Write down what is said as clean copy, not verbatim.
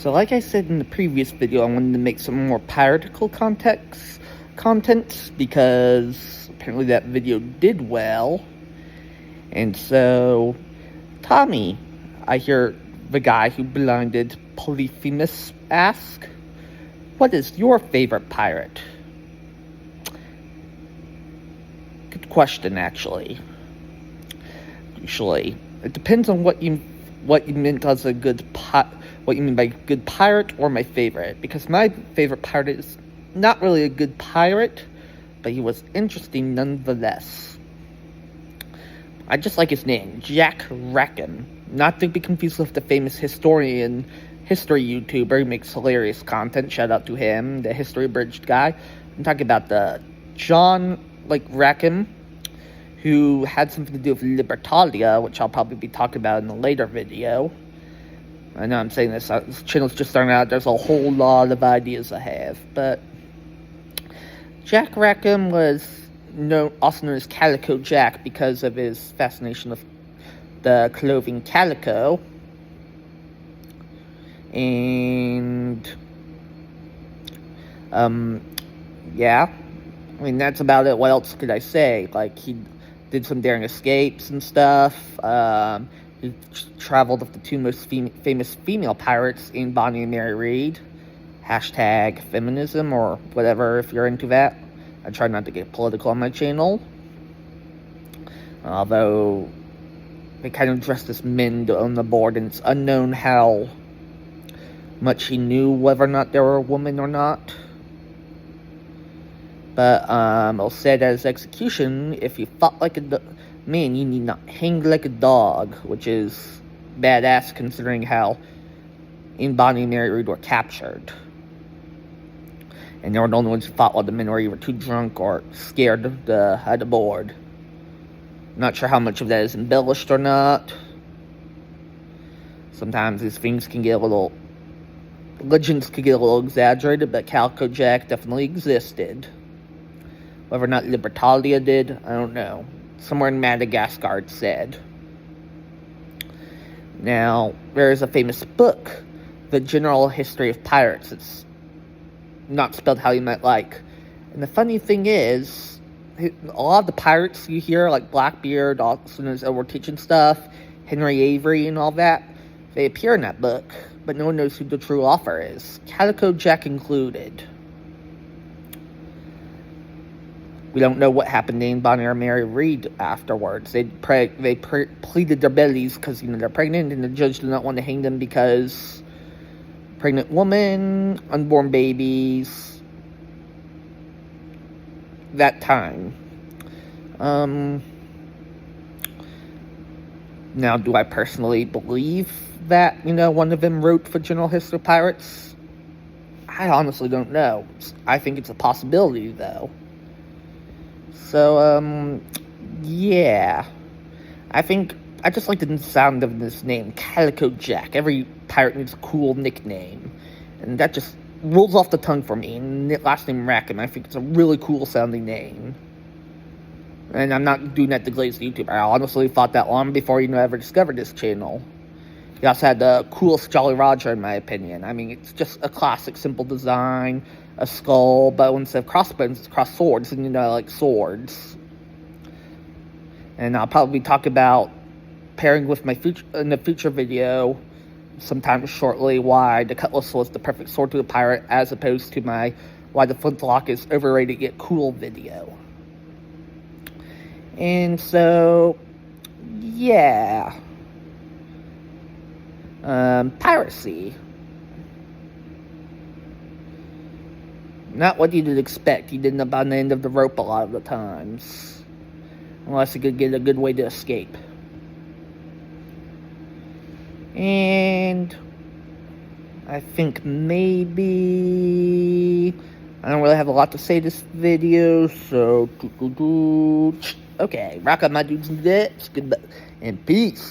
So like I said in the previous video, I wanted to make some more piratical content because apparently that video did well. And so, Tommy, I hear the guy who blinded Polyphemus ask, what is your favorite pirate? Good question, actually. Usually, it depends on what you meant as a what you mean by good pirate or my favorite. Because my favorite pirate is not really a good pirate, but he was interesting nonetheless. I just like his name, Jack Rackham. Not to be confused with the famous history YouTuber who makes hilarious content. Shout out to him, the History Abridged guy. I'm talking about the John Rackham, who had something to do with Libertalia, which I'll probably be talking about in a later video. I know I'm saying this channel's just starting out. There's a whole lot of ideas I have, but Jack Rackham was also known as Calico Jack because of his fascination with the clothing calico. And yeah, I mean, that's about it. What else could I say? He did some daring escapes and stuff. He traveled with the two most famous female pirates in Bonnie and Mary Read. Hashtag feminism or whatever if you're into that. I try not to get political on my channel. Although they kind of dressed as men on the board, and it's unknown how much he knew whether or not they were a woman or not. But it said at his execution, if you fought like a man, you need not hang like a dog, which is badass considering how in Bonnie and Mary Read were captured. And they were the only ones who fought while the men were either too drunk or scared of the board. Not sure how much of that is embellished or not. Sometimes these things can get legends can get a little exaggerated, but Calico Jack definitely existed. Whether or not Libertalia did, I don't know. Somewhere in Madagascar it said. Now, there is a famous book, The General History of Pirates. It's not spelled how you might like. And the funny thing is, a lot of the pirates you hear, like Blackbeard, also known as Edward Teach and stuff, Henry Avery and all that, they appear in that book, but no one knows who the true author is. Calico Jack included. We don't know what happened to Bonnie or Mary Read afterwards. They pleaded their bellies because, they're pregnant, and the judge did not want to hang them because pregnant woman, unborn babies, that time. Now, do I personally believe that, one of them wrote for General History of Pirates? I honestly don't know. I think it's a possibility, though. So, yeah. I just like the sound of this name, Calico Jack. Every pirate needs a cool nickname. And that just rolls off the tongue for me. And last name Rackham, I think it's a really cool sounding name. And I'm not doing that to glaze the YouTuber. I honestly thought that long before I ever discovered this channel. He also had the coolest Jolly Roger, in my opinion. I mean, it's just a classic, simple design. A skull, but instead of crossbones, it's cross swords, and like swords. And I'll probably talk about pairing with my in the future video, sometime shortly, why the cutlass was the perfect sword to a pirate, as opposed to my why the flintlock is overrated yet cool video. And so, yeah, piracy. Not what you did expect. You didn't up on the end of the rope a lot of the times. Unless you could get a good way to escape. And I think maybe I don't really have a lot to say this video, so okay, rock out my dudes and dudettes, goodbye, and peace.